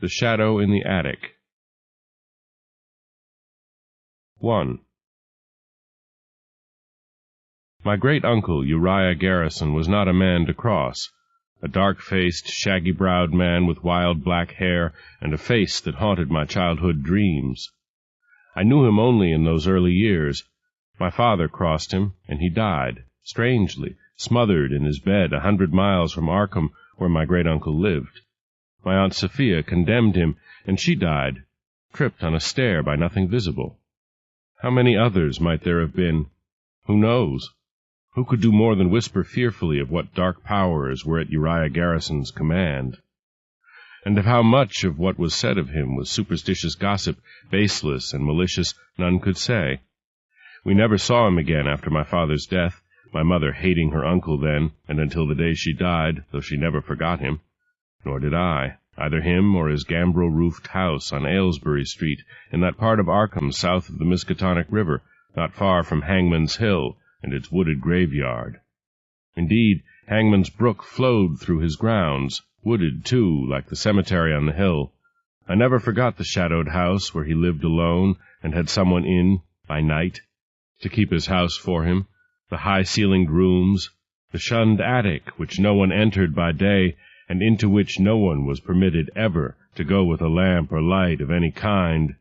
The Shadow in the Attic. 1. My great-uncle, Uriah Garrison, was not a man to cross, a dark-faced, shaggy-browed man with wild black hair and a face that haunted my childhood dreams. I knew him only in those early years. My father crossed him, and he died, strangely, smothered in his bed 100 miles from Arkham, where my great-uncle lived. My Aunt Sophia condemned him, and she died, tripped on a stair by nothing visible. How many others might there have been? Who knows? Who could do more than whisper fearfully of what dark powers were at Uriah Garrison's command? And of how much of what was said of him was superstitious gossip, baseless and malicious, none could say. We never saw him again after my father's death, my mother hating her uncle then, and until the day she died, though she never forgot him. Nor did I, either him or his gambrel-roofed house on Aylesbury Street, in that part of Arkham south of the Miskatonic River, not far from Hangman's Hill and its wooded graveyard. Indeed, Hangman's Brook flowed through his grounds, wooded, too, like the cemetery on the hill. I never forgot the shadowed house where he lived alone and had someone in, by night, to keep his house for him, the high-ceilinged rooms, the shunned attic which no one entered by day, and into which no one was permitted ever to go with a lamp or light of any kind,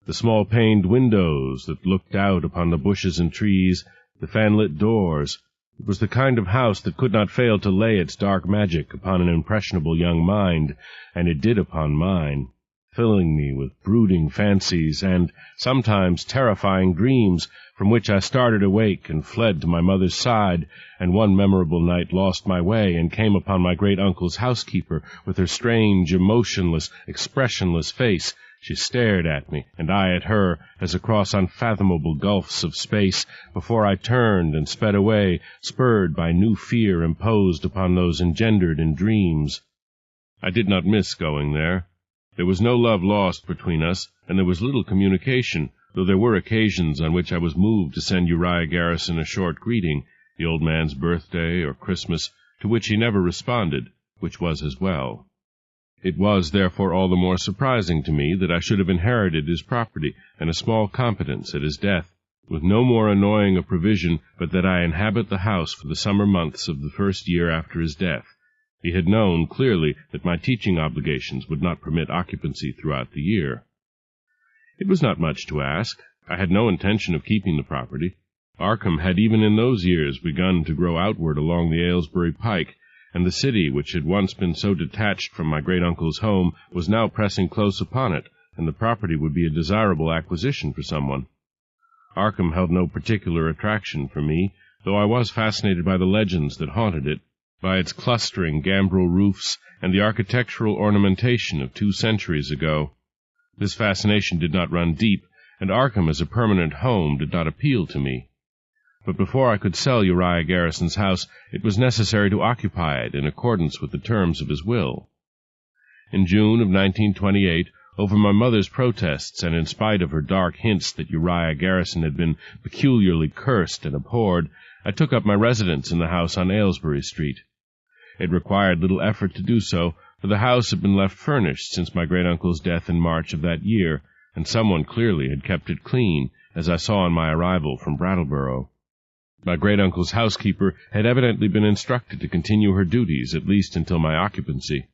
the small-paned windows that looked out upon the bushes and trees, the fan-lit doors. It was the kind of house that could not fail to lay its dark magic upon an impressionable young mind, and it did upon mine, filling me with brooding fancies and sometimes terrifying dreams, from which I started awake and fled to my mother's side, and one memorable night lost my way and came upon my great-uncle's housekeeper with her strange, emotionless, expressionless face. She stared at me, and I at her, as across unfathomable gulfs of space, before I turned and sped away, spurred by new fear imposed upon those engendered in dreams. I did not miss going there. There was no love lost between us, and there was little communication, though there were occasions on which I was moved to send Uriah Garrison a short greeting, the old man's birthday or Christmas, to which he never responded, which was as well. It was, therefore, all the more surprising to me that I should have inherited his property and a small competence at his death, with no more annoying a provision but that I inhabit the house for the summer months of the first year after his death. He had known, clearly, that my teaching obligations would not permit occupancy throughout the year. It was not much to ask. I had no intention of keeping the property. Arkham had even in those years begun to grow outward along the Aylesbury Pike, and the city, which had once been so detached from my great-uncle's home, was now pressing close upon it, and the property would be a desirable acquisition for someone. Arkham held no particular attraction for me, though I was fascinated by the legends that haunted it, by its clustering gambrel roofs and the architectural ornamentation of 2 centuries ago. This fascination did not run deep, and Arkham as a permanent home did not appeal to me. But before I could sell Uriah Garrison's house, it was necessary to occupy it in accordance with the terms of his will. In June of 1928, over my mother's protests, and in spite of her dark hints that Uriah Garrison had been peculiarly cursed and abhorred, I took up my residence in the house on Aylesbury Street. It required little effort to do so, for the house had been left furnished since my great-uncle's death in March of that year, and someone clearly had kept it clean, as I saw on my arrival from Brattleboro. My great-uncle's housekeeper had evidently been instructed to continue her duties at least until my occupancy.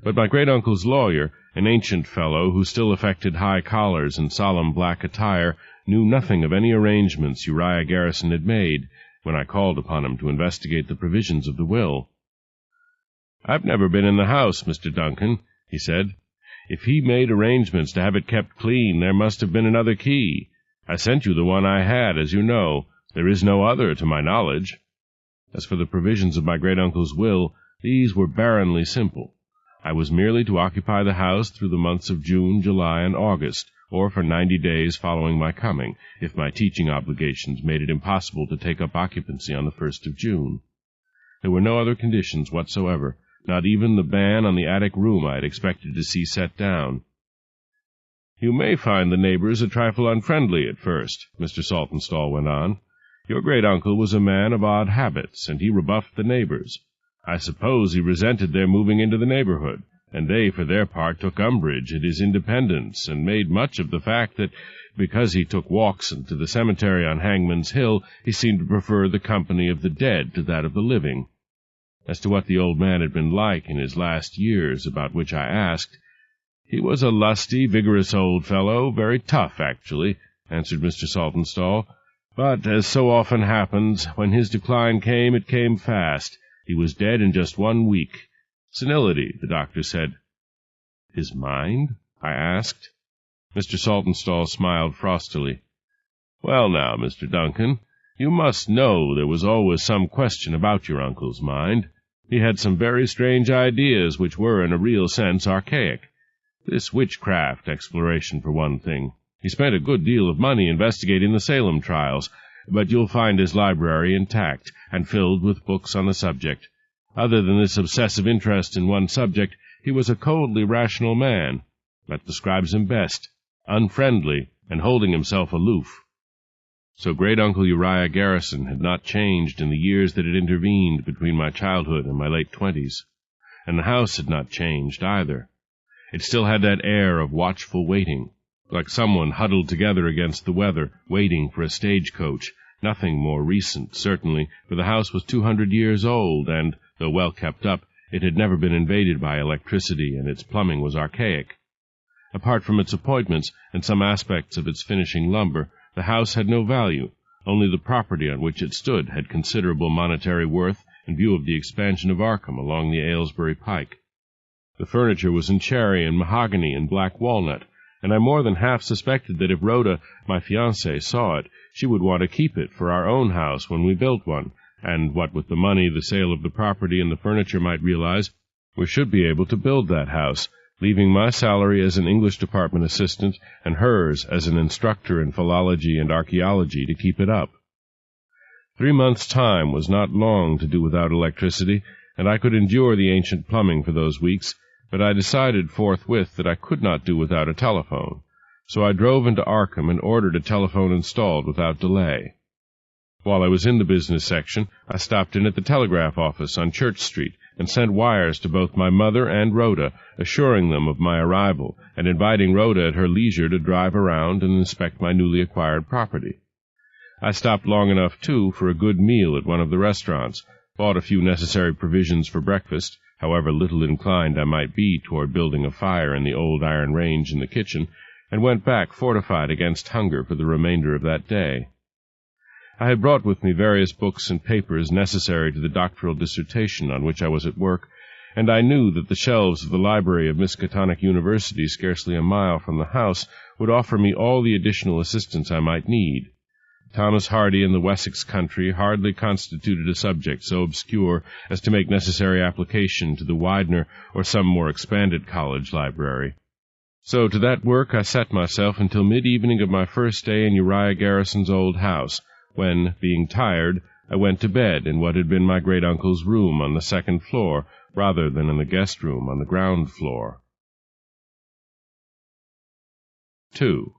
But my great-uncle's lawyer, an ancient fellow who still affected high collars and solemn black attire, knew nothing of any arrangements Uriah Garrison had made when I called upon him to investigate the provisions of the will. "I've never been in the house, Mr. Duncan," he said. "If he made arrangements to have it kept clean, there must have been another key. I sent you the one I had, as you know. There is no other, to my knowledge." As for the provisions of my great-uncle's will, these were barrenly simple. I was merely to occupy the house through the months of June, July, and August, or for 90 days following my coming, if my teaching obligations made it impossible to take up occupancy on the 1st of June. There were no other conditions whatsoever, not even the ban on the attic room I had expected to see set down. "You may find the neighbors a trifle unfriendly at first," Mr. Saltonstall went on. "Your great-uncle was a man of odd habits, and he rebuffed the neighbors. I suppose he resented their moving into the neighborhood, and they, for their part, took umbrage at his independence, and made much of the fact that, because he took walks to the cemetery on Hangman's Hill, he seemed to prefer the company of the dead to that of the living. As to what the old man had been like in his last years, about which I asked, "He was a lusty, vigorous old fellow, very tough, actually," answered Mr. Saltonstall. "But, as so often happens, when his decline came, it came fast. He was dead in just 1 week. Senility, the doctor said." "His mind?" I asked. Mr. Saltonstall smiled frostily. "Well, now, Mr. Duncan, you must know there was always some question about your uncle's mind. He had some very strange ideas which were, in a real sense, archaic. This witchcraft exploration, for one thing. He spent a good deal of money investigating the Salem trials, but you'll find his library intact and filled with books on the subject. Other than this obsessive interest in one subject, he was a coldly rational man. That describes him best. Unfriendly, and holding himself aloof." So great-uncle Uriah Garrison had not changed in the years that had intervened between my childhood and my late 20s. And the house had not changed, either. It still had that air of watchful waiting, like someone huddled together against the weather, waiting for a stagecoach. Nothing more recent, certainly, for the house was 200 years old, and, though well kept up, it had never been invaded by electricity, and its plumbing was archaic. Apart from its appointments and some aspects of its finishing lumber, the house had no value. Only the property on which it stood had considerable monetary worth in view of the expansion of Arkham along the Aylesbury Pike. The furniture was in cherry and mahogany and black walnut, and I more than half suspected that if Rhoda, my fiancée, saw it, she would want to keep it for our own house when we built one, and what with the money the sale of the property and the furniture might realize, we should be able to build that house, leaving my salary as an English department assistant and hers as an instructor in philology and archaeology to keep it up. 3 months' time was not long to do without electricity, and I could endure the ancient plumbing for those weeks, but I decided forthwith that I could not do without a telephone, so I drove into Arkham and ordered a telephone installed without delay. While I was in the business section, I stopped in at the telegraph office on Church Street and sent wires to both my mother and Rhoda, assuring them of my arrival and inviting Rhoda at her leisure to drive around and inspect my newly acquired property. I stopped long enough, too, for a good meal at one of the restaurants, bought a few necessary provisions for breakfast, however little inclined I might be toward building a fire in the old iron range in the kitchen, and went back fortified against hunger for the remainder of that day. I had brought with me various books and papers necessary to the doctoral dissertation on which I was at work, and I knew that the shelves of the library of Miskatonic University, scarcely a mile from the house, would offer me all the additional assistance I might need. Thomas Hardy and the Wessex country hardly constituted a subject so obscure as to make necessary application to the Widener or some more expanded college library. So to that work I set myself until mid-evening of my first day in Uriah Garrison's old house, when, being tired, I went to bed in what had been my great-uncle's room on the second floor, rather than in the guest room on the ground floor. 2.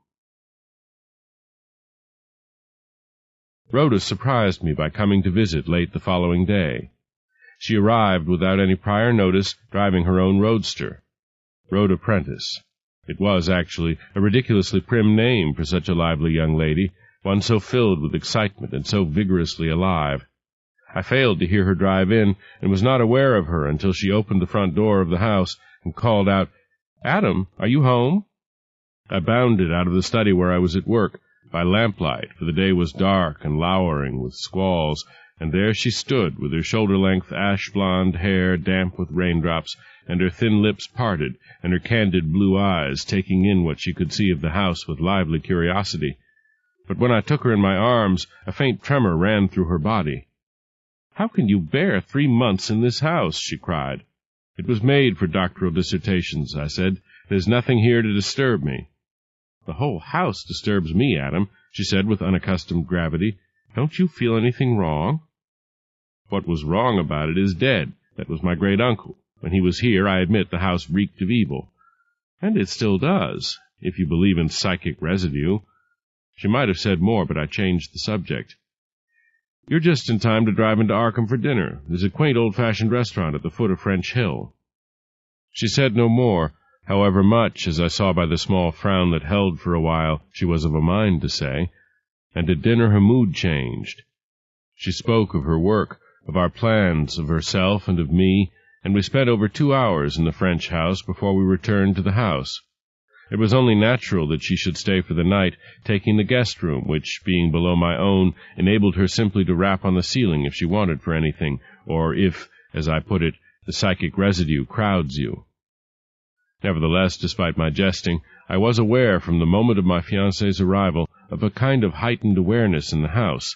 Rhoda surprised me by coming to visit late the following day. She arrived without any prior notice, driving her own roadster. Rhoda Prentice. It was, actually, a ridiculously prim name for such a lively young lady, one so filled with excitement and so vigorously alive. I failed to hear her drive in, and was not aware of her until she opened the front door of the house and called out, "Adam, are you home?" I bounded out of the study where I was at work, by lamplight, for the day was dark and lowering with squalls, and there she stood, with her shoulder-length ash-blonde hair damp with raindrops, and her thin lips parted, and her candid blue eyes taking in what she could see of the house with lively curiosity. But when I took her in my arms, a faint tremor ran through her body. "How can you bear 3 months in this house?" she cried. "It was made for doctoral dissertations," I said. "There's nothing here to disturb me." "The whole house disturbs me, Adam," she said with unaccustomed gravity. "Don't you feel anything wrong?" "What was wrong about it is dead. That was my great-uncle. When he was here, I admit the house reeked of evil." "And it still does, if you believe in psychic residue." She might have said more, but I changed the subject. "You're just in time to drive into Arkham for dinner. There's a quaint old-fashioned restaurant at the foot of French Hill." She said no more, however much, as I saw by the small frown that held for a while, she was of a mind to say, and at dinner her mood changed. She spoke of her work, of our plans, of herself and of me, and we spent over 2 hours in the French house before we returned to the house. It was only natural that she should stay for the night, taking the guest room, which, being below my own, enabled her simply to rap on the ceiling if she wanted for anything, or if, as I put it, the psychic residue crowds you. Nevertheless, despite my jesting, I was aware from the moment of my fiancée's arrival of a kind of heightened awareness in the house.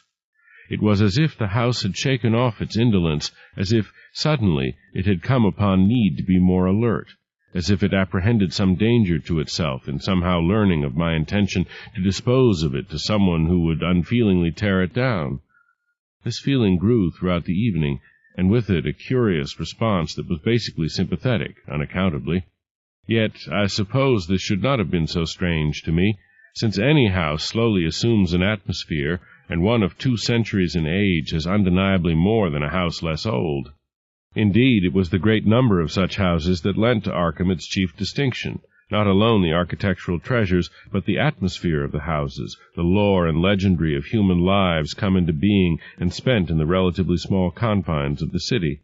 It was as if the house had shaken off its indolence, as if, suddenly, it had come upon need to be more alert, as if it apprehended some danger to itself in somehow learning of my intention to dispose of it to someone who would unfeelingly tear it down. This feeling grew throughout the evening, and with it a curious response that was basically sympathetic, unaccountably. Yet I suppose this should not have been so strange to me, since any house slowly assumes an atmosphere, and one of 2 centuries in age is undeniably more than a house less old. Indeed, it was the great number of such houses that lent to Arkham its chief distinction, not alone the architectural treasures, but the atmosphere of the houses, the lore and legendary of human lives come into being and spent in the relatively small confines of the city.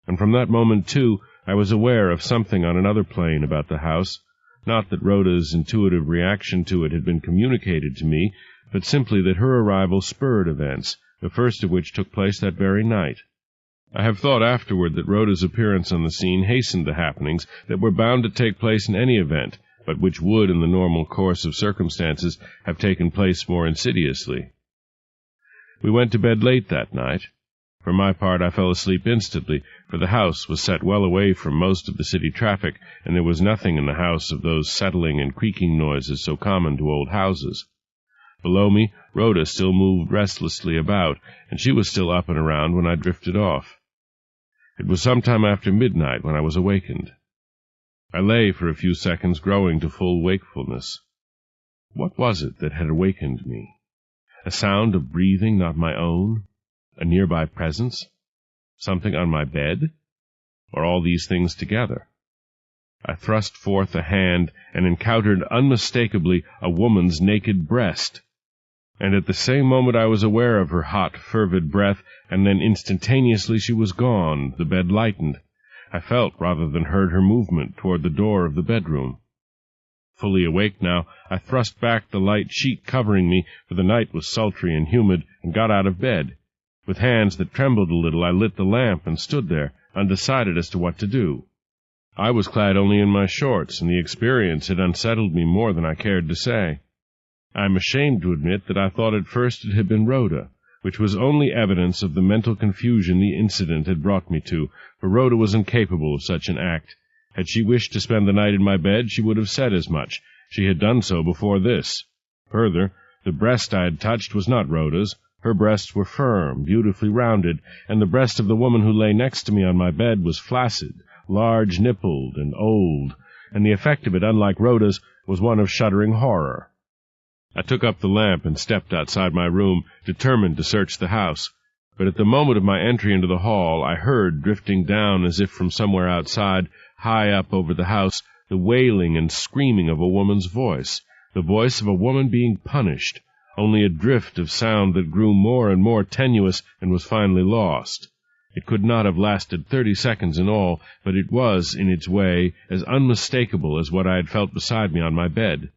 And from that moment, too, I was aware of something on another plane about the house, not that Rhoda's intuitive reaction to it had been communicated to me, but simply that her arrival spurred events, the first of which took place that very night. I have thought afterward that Rhoda's appearance on the scene hastened the happenings that were bound to take place in any event, but which would, in the normal course of circumstances, have taken place more insidiously. We went to bed late that night. For my part, I fell asleep instantly, for the house was set well away from most of the city traffic, and there was nothing in the house of those settling and creaking noises so common to old houses. Below me, Rhoda still moved restlessly about, and she was still up and around when I drifted off. It was some time after midnight when I was awakened. I lay for a few seconds, growing to full wakefulness. What was it that had awakened me? A sound of breathing not my own? A nearby presence? Something on my bed? Or all these things together? I thrust forth a hand and encountered unmistakably a woman's naked breast. And at the same moment I was aware of her hot, fervid breath, and then instantaneously she was gone, the bed lightened. I felt rather than heard her movement toward the door of the bedroom. Fully awake now, I thrust back the light sheet covering me, for the night was sultry and humid, and got out of bed. With hands that trembled a little, I lit the lamp and stood there, undecided as to what to do. I was clad only in my shorts, and the experience had unsettled me more than I cared to say. I am ashamed to admit that I thought at first it had been Rhoda, which was only evidence of the mental confusion the incident had brought me to, for Rhoda was incapable of such an act. Had she wished to spend the night in my bed, she would have said as much. She had done so before this. Further, the breast I had touched was not Rhoda's. Her breasts were firm, beautifully rounded, and the breast of the woman who lay next to me on my bed was flaccid, large-nippled, and old, and the effect of it, unlike Rhoda's, was one of shuddering horror. I took up the lamp and stepped outside my room, determined to search the house. But at the moment of my entry into the hall, I heard, drifting down as if from somewhere outside, high up over the house, the wailing and screaming of a woman's voice, the voice of a woman being punished, only a drift of sound that grew more and more tenuous and was finally lost. It could not have lasted 30 seconds in all, but it was, in its way, as unmistakable as what I had felt beside me on my bed.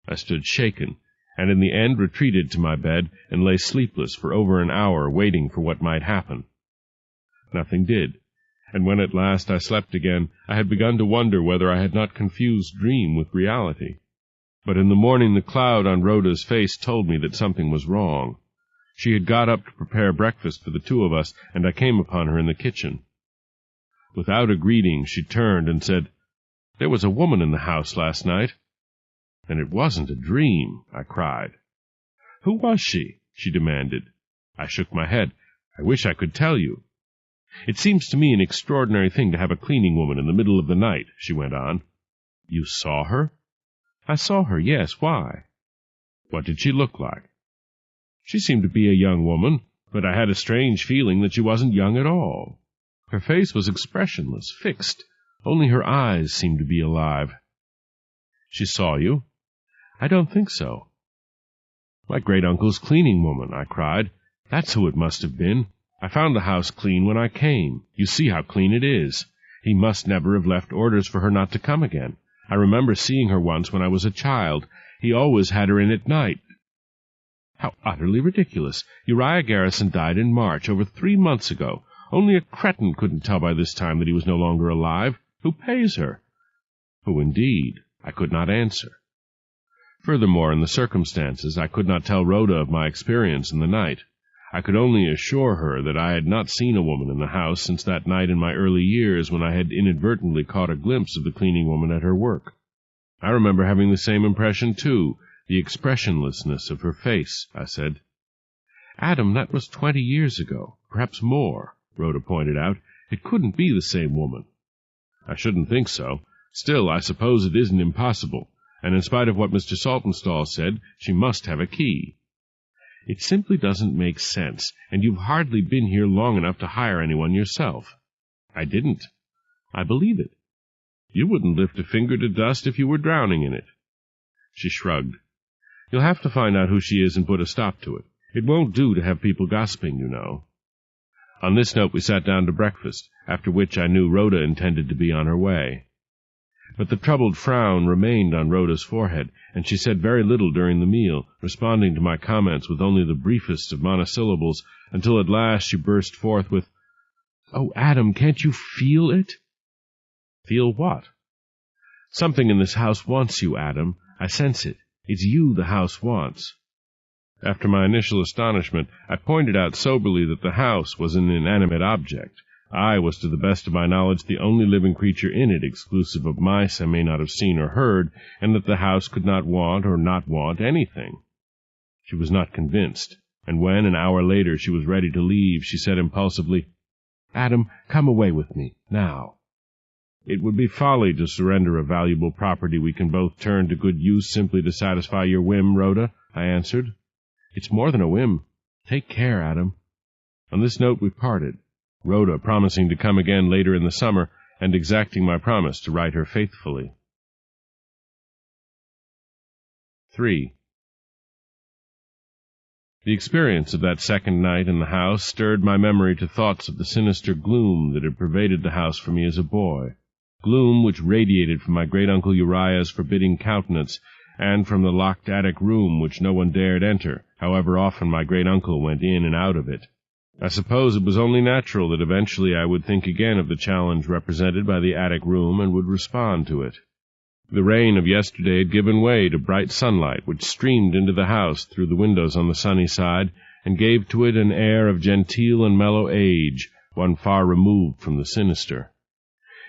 I stood shaken, and in the end retreated to my bed and lay sleepless for over an hour, waiting for what might happen. Nothing did, and when at last I slept again, I had begun to wonder whether I had not confused dream with reality. But in the morning the cloud on Rhoda's face told me that something was wrong. She had got up to prepare breakfast for the 2 of us, and I came upon her in the kitchen. Without a greeting, she turned and said, "There was a woman in the house last night." "Then it wasn't a dream," I cried. "Who was she?" she demanded. I shook my head. "I wish I could tell you." "It seems to me an extraordinary thing to have a cleaning woman in the middle of the night," she went on. "You saw her?" "I saw her, yes. Why?" "What did she look like?" "She seemed to be a young woman, but I had a strange feeling that she wasn't young at all. Her face was expressionless, fixed, Only her eyes seemed to be alive. "She saw you?" "I don't think so." "My great-uncle's cleaning woman," I cried. "That's who it must have been. I found the house clean when I came. You see how clean it is. He must never have left orders for her not to come again. I remember seeing her once when I was a child. He always had her in at night." "How utterly ridiculous! Uriah Garrison died in March, over 3 months ago. Only a cretin couldn't tell by this time that he was no longer alive. Who pays her?" "Who, indeed?" I could not answer. Furthermore, in the circumstances, I could not tell Rhoda of my experience in the night. I could only assure her that I had not seen a woman in the house since that night in my early years when I had inadvertently caught a glimpse of the cleaning woman at her work. "I remember having the same impression, too, the expressionlessness of her face," I said. "Adam, that was 20 years ago, perhaps more," Rhoda pointed out. "It couldn't be the same woman." "I shouldn't think so. Still, I suppose it isn't impossible, and in spite of what Mr. Saltonstall said, she must have a key." "It simply doesn't make sense, and you've hardly been here long enough to hire anyone yourself." "I didn't." "I believe it." "You wouldn't lift a finger to dust if you were drowning in it." She shrugged. "You'll have to find out who she is and put a stop to it. It won't do to have people gossiping, you know." On this note we sat down to breakfast, after which I knew Rhoda intended to be on her way. But the troubled frown remained on Rhoda's forehead, and she said very little during the meal, responding to my comments with only the briefest of monosyllables, until at last she burst forth with, "Oh, Adam, can't you feel it?" "Feel what?" "Something in this house wants you, Adam. I sense it. It's you the house wants." After my initial astonishment, I pointed out soberly that the house was an inanimate object. I was, to the best of my knowledge, the only living creature in it, exclusive of mice I may not have seen or heard, and that the house could not want or not want anything. She was not convinced, and when, an hour later, she was ready to leave, she said impulsively, "Adam, come away with me, now." "It would be folly to surrender a valuable property we can both turn to good use simply to satisfy your whim, Rhoda," I answered. "It's more than a whim. Take care, Adam." On this note we parted, Rhoda promising to come again later in the summer, and exacting my promise to write her faithfully. 3. The experience of that second night in the house stirred my memory to thoughts of the sinister gloom that had pervaded the house for me as a boy, gloom which radiated from my great-uncle Uriah's forbidding countenance, and from the locked attic room which no one dared enter, however often my great-uncle went in and out of it. I suppose it was only natural that eventually I would think again of the challenge represented by the attic room and would respond to it. The rain of yesterday had given way to bright sunlight, which streamed into the house through the windows on the sunny side, and gave to it an air of genteel and mellow age, one far removed from the sinister.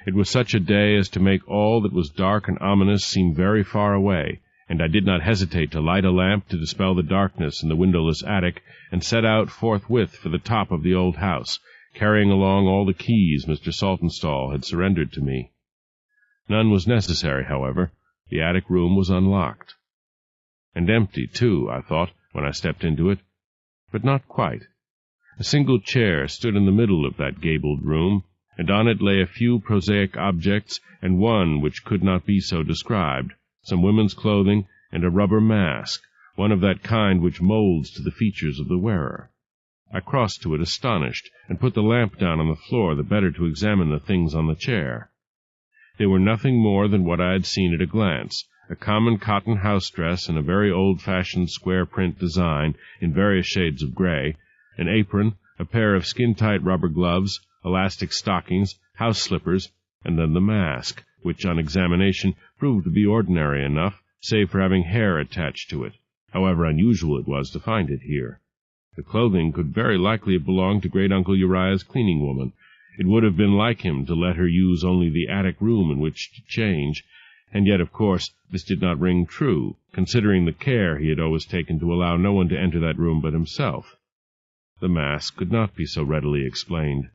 It was such a day as to make all that was dark and ominous seem very far away, and I did not hesitate to light a lamp to dispel the darkness in the windowless attic, and set out forthwith for the top of the old house, carrying along all the keys Mr. Saltonstall had surrendered to me. None was necessary, however. The attic room was unlocked. And empty, too, I thought, when I stepped into it. But not quite. A single chair stood in the middle of that gabled room, and on it lay a few prosaic objects, and one which could not be so described, some women's clothing, and a rubber mask, one of that kind which molds to the features of the wearer. I crossed to it astonished, and put the lamp down on the floor the better to examine the things on the chair. They were nothing more than what I had seen at a glance, a common cotton house-dress in a very old-fashioned square-print design in various shades of gray, an apron, a pair of skin-tight rubber gloves, elastic stockings, house slippers, and then the mask, which on examination proved to be ordinary enough, save for having hair attached to it, however unusual it was to find it here. The clothing could very likely have belonged to great-uncle Uriah's cleaning woman. It would have been like him to let her use only the attic room in which to change, and yet, of course, this did not ring true, considering the care he had always taken to allow no one to enter that room but himself. The mask could not be so readily explained.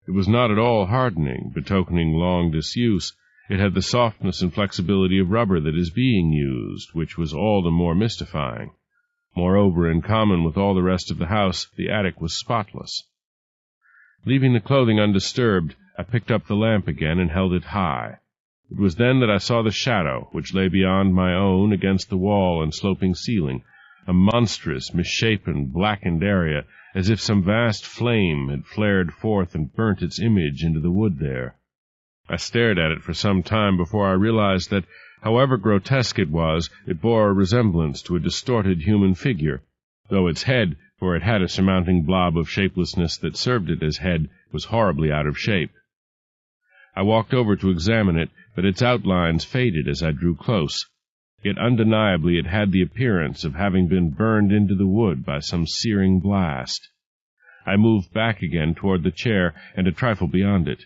It was not at all hardening, betokening long disuse. It had the softness and flexibility of rubber that is being used, which was all the more mystifying. Moreover, in common with all the rest of the house, the attic was spotless. Leaving the clothing undisturbed, I picked up the lamp again and held it high. It was then that I saw the shadow, which lay beyond my own against the wall and sloping ceiling, a monstrous, misshapen, blackened area, as if some vast flame had flared forth and burnt its image into the wood there. I stared at it for some time before I realized that, however grotesque it was, it bore a resemblance to a distorted human figure, though its head, for it had a surmounting blob of shapelessness that served it as head, was horribly out of shape. I walked over to examine it, but its outlines faded as I drew close. Yet undeniably it had the appearance of having been burned into the wood by some searing blast. I moved back again toward the chair, and a trifle beyond it.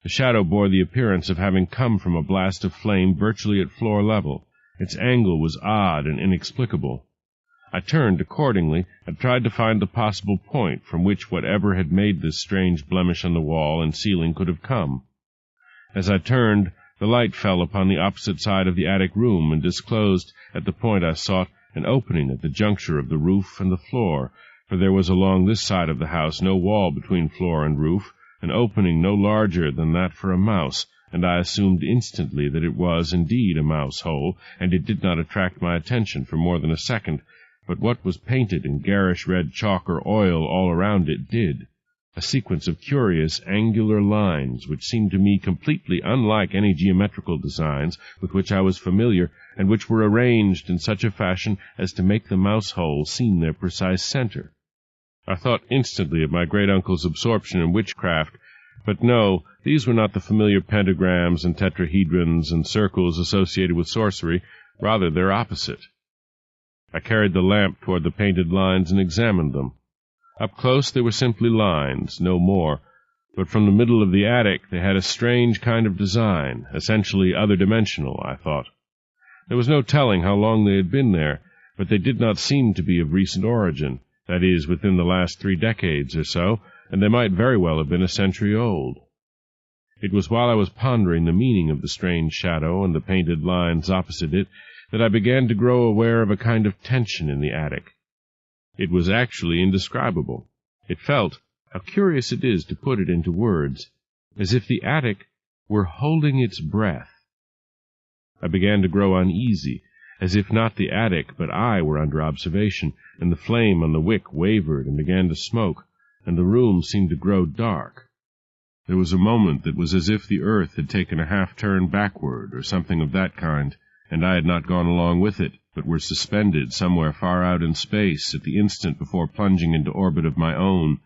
The shadow bore the appearance of having come from a blast of flame virtually at floor level. Its angle was odd and inexplicable. I turned accordingly, and tried to find the possible point from which whatever had made this strange blemish on the wall and ceiling could have come. As I turned, the light fell upon the opposite side of the attic room and disclosed, at the point I sought, an opening at the juncture of the roof and the floor, for there was along this side of the house no wall between floor and roof, an opening no larger than that for a mouse, and I assumed instantly that it was indeed a mouse-hole, and it did not attract my attention for more than a second, but what was painted in garish red chalk or oil all around it did. A sequence of curious angular lines, which seemed to me completely unlike any geometrical designs with which I was familiar, and which were arranged in such a fashion as to make the mouse-hole seem their precise center. I thought instantly of my great-uncle's absorption in witchcraft, but no, these were not the familiar pentagrams and tetrahedrons and circles associated with sorcery, rather their opposite. I carried the lamp toward the painted lines and examined them. Up close they were simply lines, no more, but from the middle of the attic they had a strange kind of design, essentially other-dimensional, I thought. There was no telling how long they had been there, but they did not seem to be of recent origin, that is, within the last 3 decades or so, and they might very well have been a century old. It was while I was pondering the meaning of the strange shadow and the painted lines opposite it that I began to grow aware of a kind of tension in the attic. It was actually indescribable. It felt, how curious it is to put it into words, as if the attic were holding its breath. I began to grow uneasy, as if not the attic but I were under observation, and the flame on the wick wavered and began to smoke, and the room seemed to grow dark. There was a moment that was as if the earth had taken a half-turn backward, or something of that kind, and I had not gone along with it, but were suspended somewhere far out in space at the instant before plunging into orbit of my own.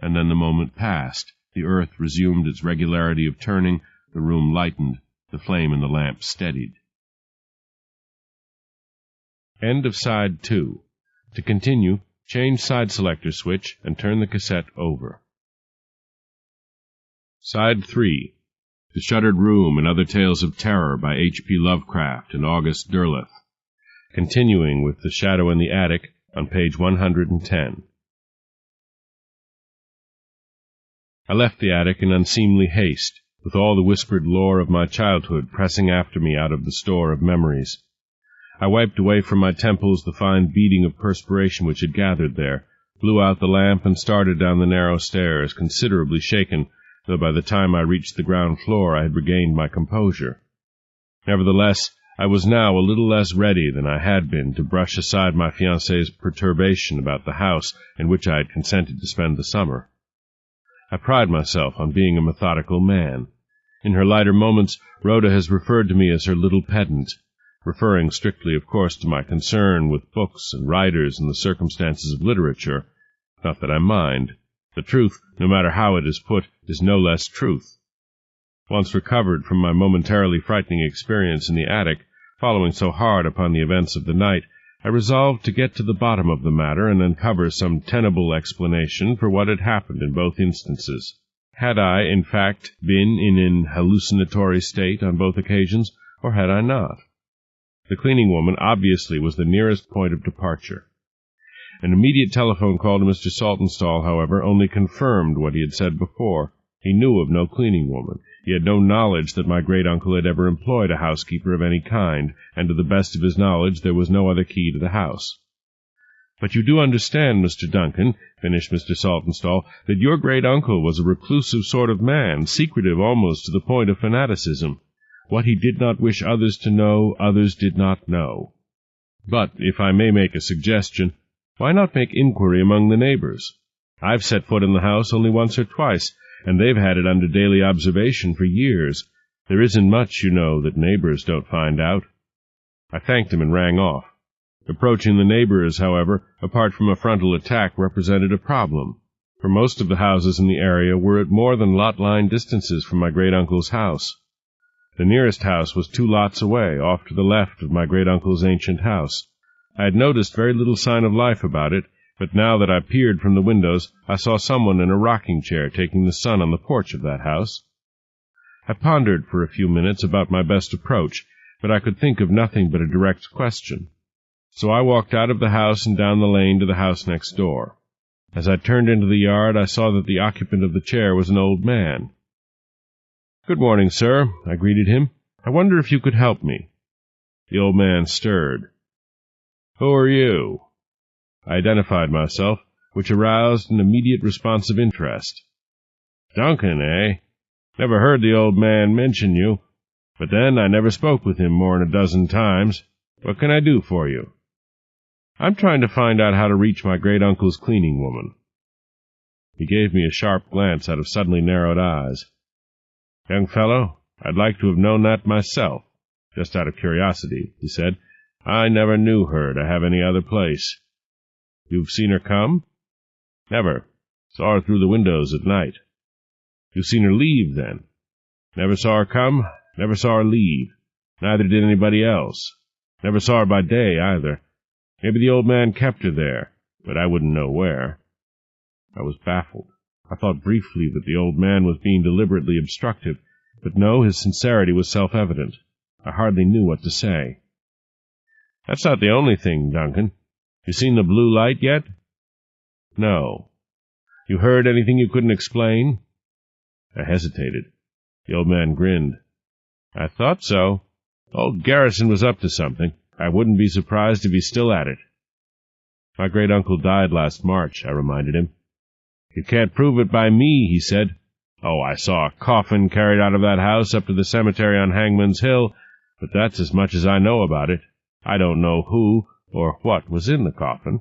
And then the moment passed, the earth resumed its regularity of turning, the room lightened, the flame in the lamp steadied. End of side 2. To continue, change side selector switch and turn the cassette over. Side 3. The Shuttered Room and Other Tales of Terror by H.P. Lovecraft and August Derleth. Continuing with The Shadow in the Attic on page 110. I left the attic in unseemly haste, with all the whispered lore of my childhood pressing after me out of the store of memories. I wiped away from my temples the fine beading of perspiration which had gathered there, blew out the lamp, and started down the narrow stairs, considerably shaken, though by the time I reached the ground floor I had regained my composure. Nevertheless, I was now a little less ready than I had been to brush aside my fiancée's perturbation about the house in which I had consented to spend the summer. I pride myself on being a methodical man. In her lighter moments, Rhoda has referred to me as her little pedant, referring strictly, of course, to my concern with books and writers and the circumstances of literature. Not that I mind. The truth, no matter how it is put, is no less truth. Once recovered from my momentarily frightening experience in the attic, following so hard upon the events of the night, I resolved to get to the bottom of the matter and uncover some tenable explanation for what had happened in both instances. Had I, in fact, been in an hallucinatory state on both occasions, or had I not? The cleaning woman obviously was the nearest point of departure. An immediate telephone call to Mr. Saltonstall, however, only confirmed what he had said before. He knew of no cleaning woman. He had no knowledge that my great-uncle had ever employed a housekeeper of any kind, and to the best of his knowledge there was no other key to the house. But you do understand, Mr. Duncan, finished Mr. Saltonstall, that your great-uncle was a reclusive sort of man, secretive almost to the point of fanaticism. What he did not wish others to know, others did not know. But, if I may make a suggestion, why not make inquiry among the neighbors? I've set foot in the house only once or twice, and they've had it under daily observation for years. There isn't much, you know, that neighbors don't find out. I thanked him and rang off. Approaching the neighbors, however, apart from a frontal attack, represented a problem, for most of the houses in the area were at more than lot-line distances from my great-uncle's house. The nearest house was 2 lots away, off to the left of my great-uncle's ancient house. I had noticed very little sign of life about it, but now that I peered from the windows, I saw someone in a rocking-chair taking the sun on the porch of that house. I pondered for a few minutes about my best approach, but I could think of nothing but a direct question. So I walked out of the house and down the lane to the house next door. As I turned into the yard, I saw that the occupant of the chair was an old man. "Good morning, sir," I greeted him. "I wonder if you could help me." The old man stirred. "Who are you?" I identified myself, which aroused an immediate response of interest. "Duncan, eh? Never heard the old man mention you. But then I never spoke with him more'n a dozen times. What can I do for you?" "I'm trying to find out how to reach my great-uncle's cleaning woman." He gave me a sharp glance out of suddenly narrowed eyes. "Young fellow, I'd like to have known that myself, just out of curiosity," he said. "I never knew her to have any other place." "You've seen her come?" "Never. Saw her through the windows at night." "You've seen her leave, then?" "Never saw her come, never saw her leave. Neither did anybody else. Never saw her by day, either. Maybe the old man kept her there, but I wouldn't know where." I was baffled. I thought briefly that the old man was being deliberately obstructive, but no, his sincerity was self-evident. I hardly knew what to say. "That's not the only thing, Duncan. You seen the blue light yet?" "No." "You heard anything you couldn't explain?" I hesitated. The old man grinned. "I thought so. Old Garrison was up to something. I wouldn't be surprised if he's still at it." "My great-uncle died last March," I reminded him. "You can't prove it by me," he said. "Oh, I saw a coffin carried out of that house up to the cemetery on Hangman's Hill, but that's as much as I know about it. I don't know who or what was in the coffin."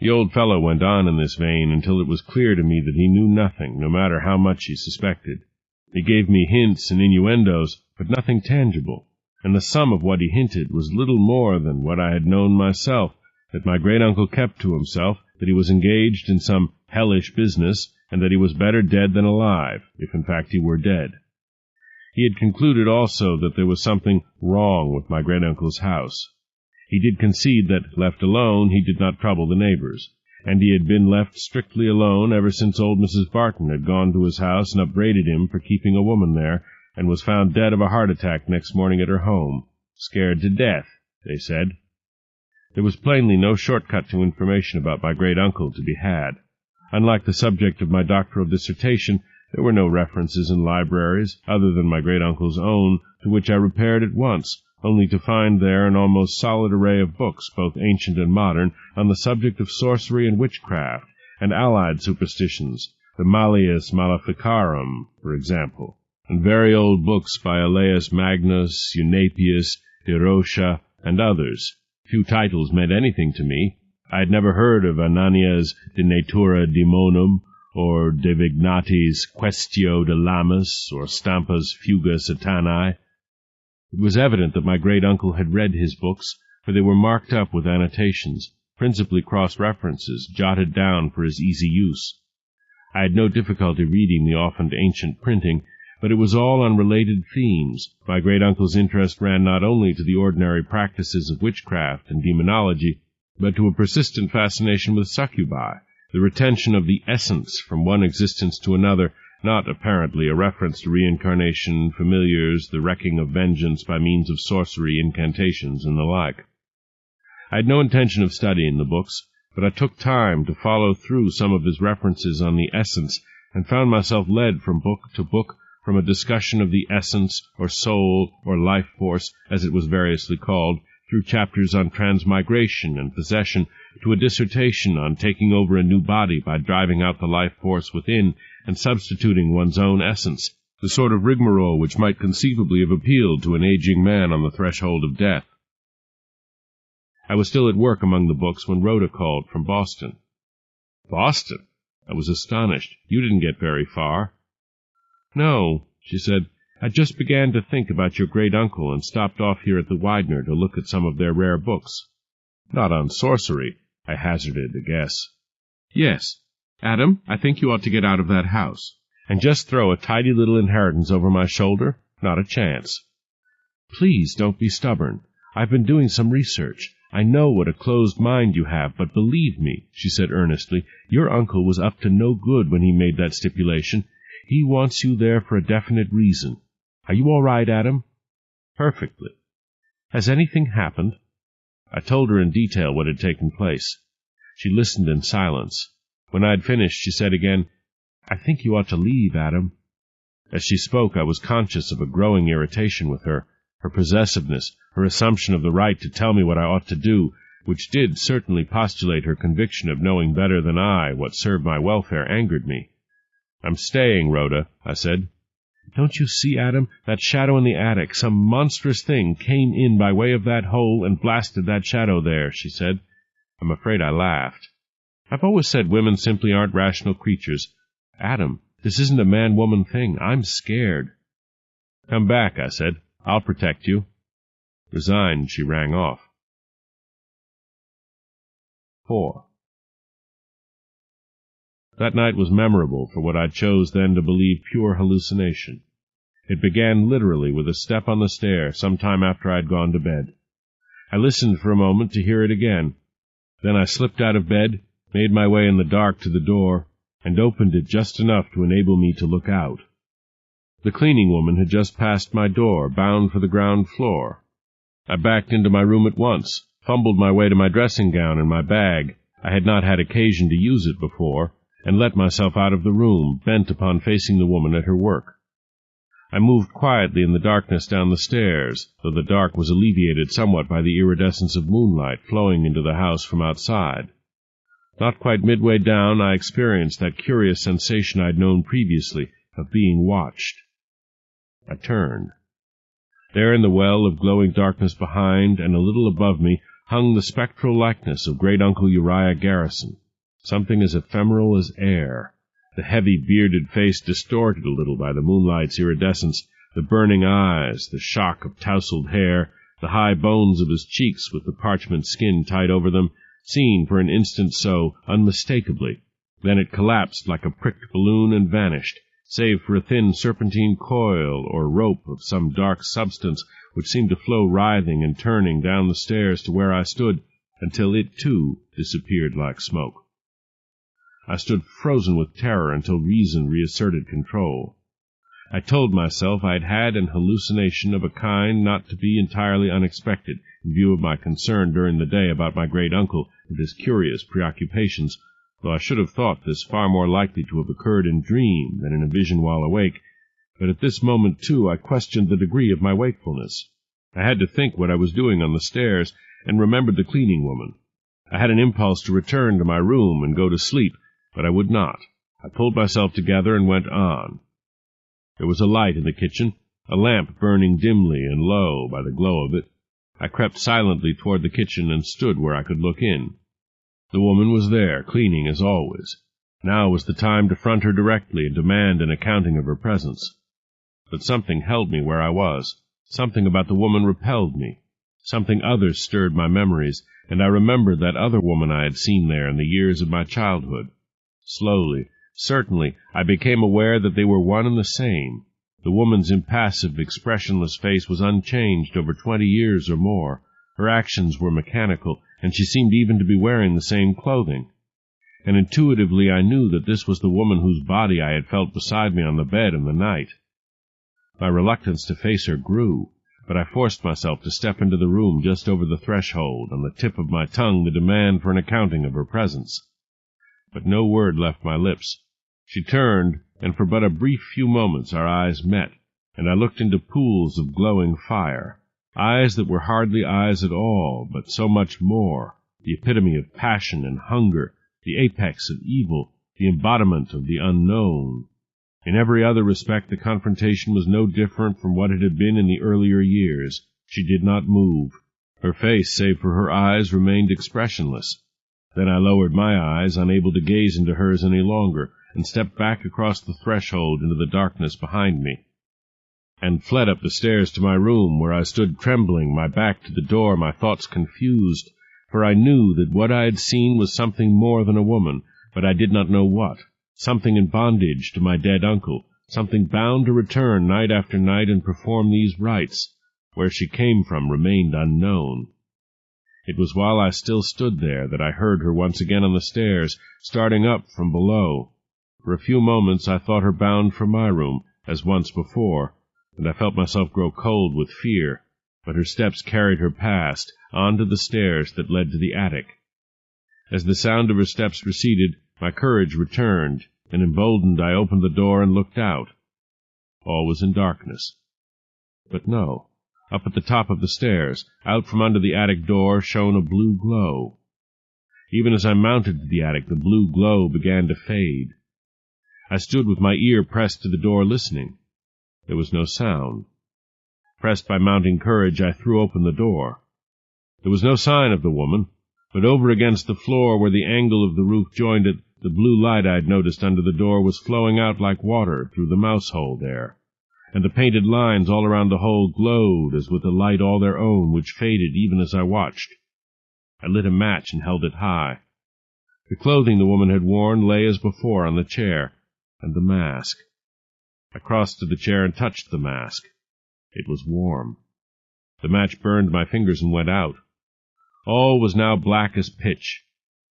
The old fellow went on in this vein until it was clear to me that he knew nothing, no matter how much he suspected. He gave me hints and innuendos, but nothing tangible, and the sum of what he hinted was little more than what I had known myself, that my great-uncle kept to himself, that he was engaged in some hellish business, and that he was better dead than alive, if in fact he were dead. He had concluded also that there was something wrong with my great-uncle's house. He did concede that, left alone, he did not trouble the neighbors, and he had been left strictly alone ever since old Mrs. Barton had gone to his house and upbraided him for keeping a woman there, and was found dead of a heart attack next morning at her home. Scared to death, they said. There was plainly no shortcut to information about my great-uncle to be had. Unlike the subject of my doctoral dissertation, there were no references in libraries, other than my great-uncle's own, to which I repaired at once, only to find there an almost solid array of books, both ancient and modern, on the subject of sorcery and witchcraft, and allied superstitions, the Malleus Maleficarum, for example, and very old books by Elias Magnus, Eunapius, De Rocha, and others. Few titles meant anything to me. I had never heard of Ananias de Natura Daemonum, or De Vignatis Quaestio de Lamus, or Stampa's Fuga Satanae. It was evident that my great-uncle had read his books, for they were marked up with annotations, principally cross-references, jotted down for his easy use. I had no difficulty reading the often ancient printing, but it was all on related themes. My great-uncle's interest ran not only to the ordinary practices of witchcraft and demonology, but to a persistent fascination with succubi, the retention of the essence from one existence to another, not apparently a reference to reincarnation, familiars, the wreaking of vengeance by means of sorcery, incantations, and the like. I had no intention of studying the books, but I took time to follow through some of his references on the essence, and found myself led from book to book from a discussion of the essence, or soul, or life force, as it was variously called, through chapters on transmigration and possession to a dissertation on taking over a new body by driving out the life force within and substituting one's own essence, the sort of rigmarole which might conceivably have appealed to an aging man on the threshold of death. I was still at work among the books when Rhoda called from Boston. Boston? I was astonished. You didn't get very far. No, she said. I just began to think about your great-uncle and stopped off here at the Widener to look at some of their rare books. Not on sorcery, I hazarded a guess. Yes. Adam, I think you ought to get out of that house. And just throw a tidy little inheritance over my shoulder? Not a chance. Please don't be stubborn. I've been doing some research. I know what a closed mind you have, but believe me, she said earnestly, your uncle was up to no good when he made that stipulation. He wants you there for a definite reason. Are you all right, Adam? Perfectly. Has anything happened? I told her in detail what had taken place. She listened in silence. When I had finished, she said again, I think you ought to leave, Adam. As she spoke, I was conscious of a growing irritation with her. Her possessiveness, her assumption of the right to tell me what I ought to do, which did certainly postulate her conviction of knowing better than I what served my welfare, angered me. I'm staying, Rhoda, I said. Don't you see, Adam, that shadow in the attic, some monstrous thing came in by way of that hole and blasted that shadow there, she said. I'm afraid I laughed. I've always said women simply aren't rational creatures. Adam, this isn't a man-woman thing. I'm scared. Come back, I said. I'll protect you. Resigned, she rang off. 4. That night was memorable for what I chose then to believe pure hallucination. It began literally with a step on the stair some time after I had gone to bed. I listened for a moment to hear it again. Then I slipped out of bed, made my way in the dark to the door, and opened it just enough to enable me to look out. The cleaning woman had just passed my door, bound for the ground floor. I backed into my room at once, fumbled my way to my dressing gown and my bag. I had not had occasion to use it before, and let myself out of the room, bent upon facing the woman at her work. I moved quietly in the darkness down the stairs, though the dark was alleviated somewhat by the iridescence of moonlight flowing into the house from outside. Not quite midway down, I experienced that curious sensation I had known previously of being watched. I turned. There in the well of glowing darkness behind and a little above me hung the spectral likeness of great-uncle Uriah Garrison, something as ephemeral as air, the heavy bearded face distorted a little by the moonlight's iridescence, the burning eyes, the shock of tousled hair, the high bones of his cheeks with the parchment skin tied over them, seen for an instant so unmistakably. Then it collapsed like a pricked balloon and vanished, save for a thin serpentine coil or rope of some dark substance which seemed to flow writhing and turning down the stairs to where I stood, until it, too, disappeared like smoke. I stood frozen with terror until reason reasserted control. I told myself I had had an hallucination of a kind not to be entirely unexpected, in view of my concern during the day about my great-uncle and his curious preoccupations, though I should have thought this far more likely to have occurred in dream than in a vision while awake. But at this moment, too, I questioned the degree of my wakefulness. I had to think what I was doing on the stairs, and remembered the cleaning woman. I had an impulse to return to my room and go to sleep, but I would not. I pulled myself together and went on. There was a light in the kitchen, a lamp burning dimly and low by the glow of it. I crept silently toward the kitchen and stood where I could look in. The woman was there, cleaning as always. Now was the time to front her directly and demand an accounting of her presence. But something held me where I was. Something about the woman repelled me. Something other stirred my memories, and I remembered that other woman I had seen there in the years of my childhood. Slowly, certainly, I became aware that they were one and the same. The woman's impassive, expressionless face was unchanged over 20 years or more. Her actions were mechanical, and she seemed even to be wearing the same clothing. And intuitively I knew that this was the woman whose body I had felt beside me on the bed in the night. My reluctance to face her grew, but I forced myself to step into the room just over the threshold, on the tip of my tongue the demand for an accounting of her presence. But no word left my lips. She turned, and for but a brief few moments our eyes met, and I looked into pools of glowing fire. eyes that were hardly eyes at all, but so much more, the epitome of passion and hunger, the apex of evil, the embodiment of the unknown. In every other respect the confrontation was no different from what it had been in the earlier years. She did not move. Her face, save for her eyes, remained expressionless. Then I lowered my eyes, unable to gaze into hers any longer, and stepped back across the threshold into the darkness behind me, and fled up the stairs to my room, where I stood trembling, my back to the door, my thoughts confused, for I knew that what I had seen was something more than a woman, but I did not know what, something in bondage to my dead uncle, something bound to return night after night and perform these rites. Where she came from remained unknown. It was while I still stood there that I heard her once again on the stairs, starting up from below. For a few moments I thought her bound for my room, as once before, and I felt myself grow cold with fear, but her steps carried her past, on to the stairs that led to the attic. As the sound of her steps receded, my courage returned, and emboldened I opened the door and looked out. All was in darkness. But no. Up at the top of the stairs, out from under the attic door, shone a blue glow. Even as I mounted to the attic, the blue glow began to fade. I stood with my ear pressed to the door listening. There was no sound. Pressed by mounting courage, I threw open the door. There was no sign of the woman, but over against the floor where the angle of the roof joined it, the blue light I had noticed under the door was flowing out like water through the mouse hole there, and the painted lines all around the hole glowed as with a light all their own, which faded even as I watched. I lit a match and held it high. The clothing the woman had worn lay as before on the chair, and the mask. I crossed to the chair and touched the mask. It was warm. The match burned my fingers and went out. All was now black as pitch,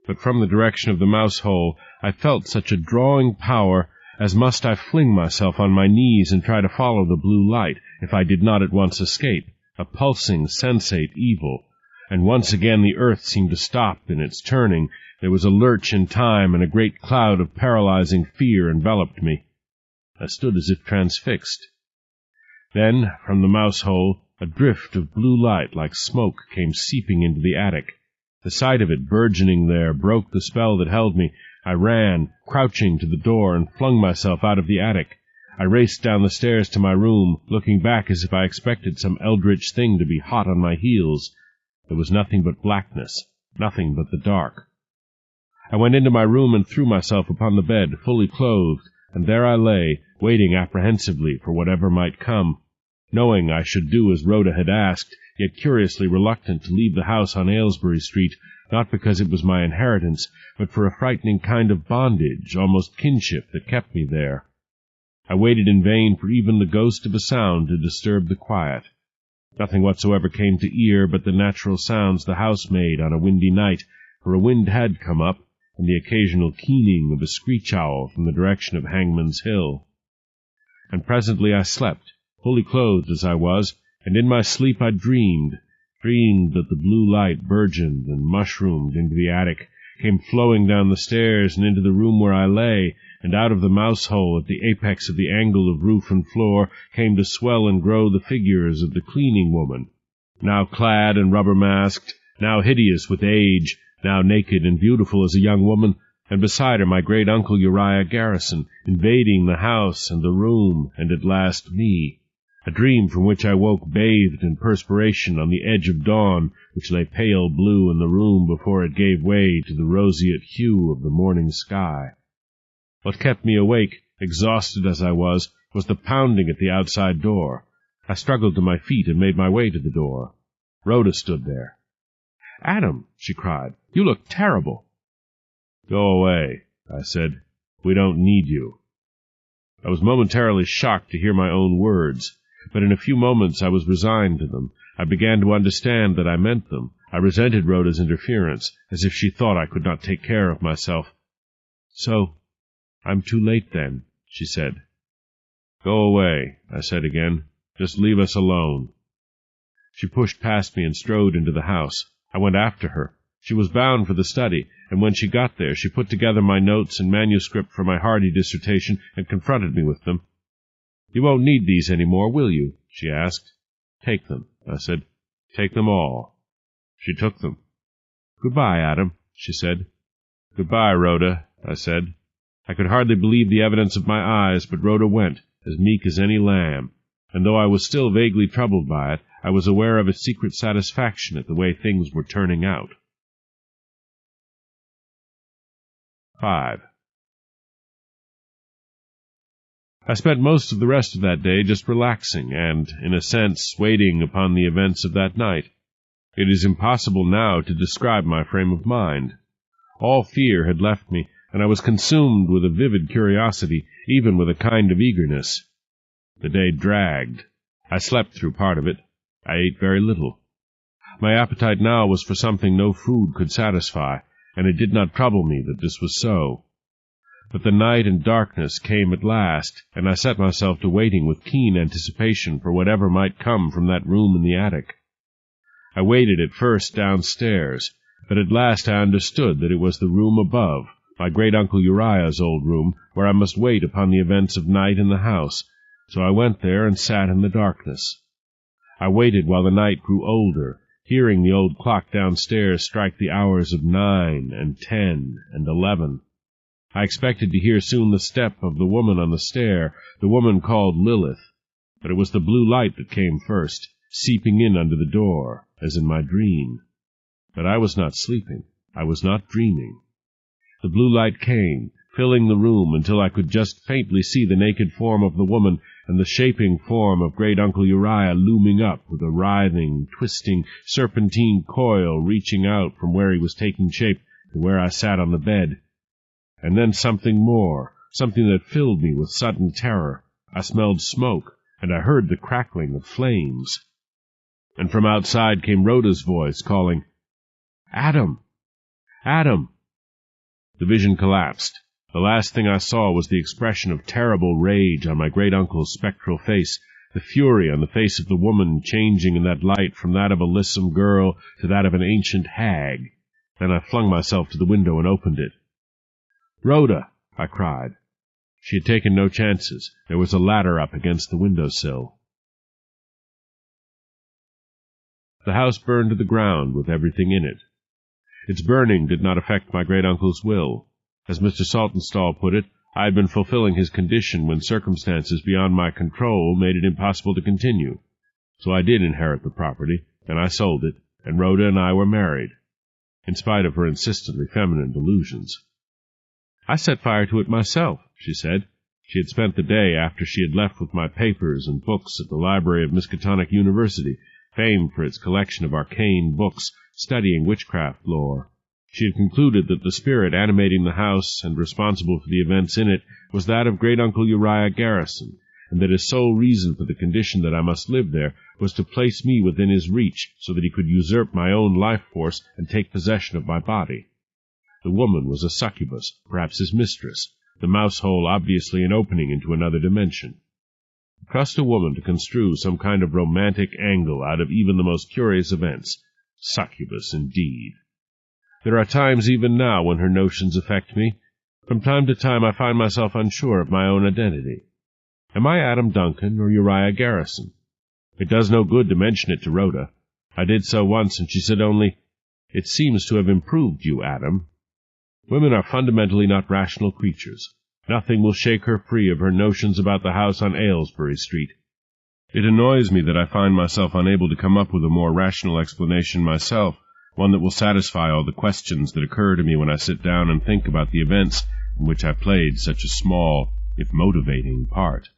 but from the direction of the mouse hole I felt such a drawing power as must I fling myself on my knees and try to follow the blue light, if I did not at once escape, a pulsing, sensate evil. And once again the earth seemed to stop in its turning. There was a lurch in time, and a great cloud of paralyzing fear enveloped me. I stood as if transfixed. Then, from the mouse hole, a drift of blue light like smoke came seeping into the attic. The sight of it burgeoning there broke the spell that held me. I ran, crouching, to the door and flung myself out of the attic. I raced down the stairs to my room, looking back as if I expected some eldritch thing to be hot on my heels. There was nothing but blackness, nothing but the dark. I went into my room and threw myself upon the bed, fully clothed, and there I lay, waiting apprehensively for whatever might come, knowing I should do as Rhoda had asked, yet curiously reluctant to leave the house on Aylesbury Street, not because it was my inheritance, but for a frightening kind of bondage, almost kinship, that kept me there. I waited in vain for even the ghost of a sound to disturb the quiet. Nothing whatsoever came to ear but the natural sounds the house made on a windy night, for a wind had come up, and the occasional keening of a screech-owl from the direction of Hangman's Hill. And presently I slept, fully clothed as I was, and in my sleep I dreamed that the blue light burgeoned and mushroomed into the attic, came flowing down the stairs and into the room where I lay, and out of the mouse-hole at the apex of the angle of roof and floor came to swell and grow the figures of the cleaning woman, now clad and rubber-masked, now hideous with age, now naked and beautiful as a young woman, and beside her my great-uncle Uriah Garrison, invading the house and the room, and at last me, a dream from which I woke bathed in perspiration on the edge of dawn, which lay pale blue in the room before it gave way to the roseate hue of the morning sky. What kept me awake, exhausted as I was the pounding at the outside door. I struggled to my feet and made my way to the door. Rhoda stood there. "Adam," she cried, "you look terrible." "Go away," I said. "We don't need you." I was momentarily shocked to hear my own words, but in a few moments I was resigned to them. I began to understand that I meant them. I resented Rhoda's interference, as if she thought I could not take care of myself. "So, I'm too late then," she said. "Go away," I said again. "Just leave us alone." She pushed past me and strode into the house. I went after her. She was bound for the study, and when she got there she put together my notes and manuscript for my hardy dissertation and confronted me with them. "You won't need these any more, will you?" she asked. "Take them," I said. "Take them all." She took them. "Goodbye, Adam," she said. "Goodbye, Rhoda," I said. I could hardly believe the evidence of my eyes, but Rhoda went, as meek as any lamb, and though I was still vaguely troubled by it, I was aware of a secret satisfaction at the way things were turning out. 5. I spent most of the rest of that day just relaxing and, in a sense, waiting upon the events of that night. It is impossible now to describe my frame of mind. All fear had left me, and I was consumed with a vivid curiosity, even with a kind of eagerness. The day dragged. I slept through part of it. I ate very little. My appetite now was for something no food could satisfy, and it did not trouble me that this was so. But the night and darkness came at last, and I set myself to waiting with keen anticipation for whatever might come from that room in the attic. I waited at first downstairs, but at last I understood that it was the room above, my great-uncle Uriah's old room, where I must wait upon the events of night in the house, so I went there and sat in the darkness. I waited while the night grew older, hearing the old clock downstairs strike the hours of 9 and 10 and 11. I expected to hear soon the step of the woman on the stair, the woman called Lilith, but it was the blue light that came first, seeping in under the door, as in my dream. But I was not sleeping. I was not dreaming. The blue light came, filling the room until I could just faintly see the naked form of the woman and the shaping form of great-uncle Uriah looming up with a writhing, twisting, serpentine coil reaching out from where he was taking shape to where I sat on the bed. And then something more, something that filled me with sudden terror. I smelled smoke, and I heard the crackling of flames. And from outside came Rhoda's voice, calling, "Adam! Adam!" The vision collapsed. The last thing I saw was the expression of terrible rage on my great-uncle's spectral face, the fury on the face of the woman changing in that light from that of a lissom girl to that of an ancient hag. Then I flung myself to the window and opened it. "Rhoda!" I cried. She had taken no chances. There was a ladder up against the window-sill. The house burned to the ground with everything in it. Its burning did not affect my great-uncle's will. As Mr. Saltonstall put it, I had been fulfilling his condition when circumstances beyond my control made it impossible to continue. So I did inherit the property, and I sold it, and Rhoda and I were married, in spite of her insistently feminine delusions. "I set fire to it myself," she said. She had spent the day after she had left with my papers and books at the library of Miskatonic University, famed for its collection of arcane books studying witchcraft lore. She had concluded that the spirit animating the house and responsible for the events in it was that of great-uncle Uriah Garrison, and that his sole reason for the condition that I must live there was to place me within his reach so that he could usurp my own life-force and take possession of my body. The woman was a succubus, perhaps his mistress, the mouse-hole obviously an opening into another dimension. Trust a woman to construe some kind of romantic angle out of even the most curious events. Succubus, indeed. There are times even now when her notions affect me. From time to time I find myself unsure of my own identity. Am I Adam Duncan or Uriah Garrison? It does no good to mention it to Rhoda. I did so once, and she said only, "It seems to have improved you, Adam." Women are fundamentally not rational creatures. Nothing will shake her free of her notions about the house on Aylesbury Street. It annoys me that I find myself unable to come up with a more rational explanation myself, one that will satisfy all the questions that occur to me when I sit down and think about the events in which I played such a small, if motivating, part.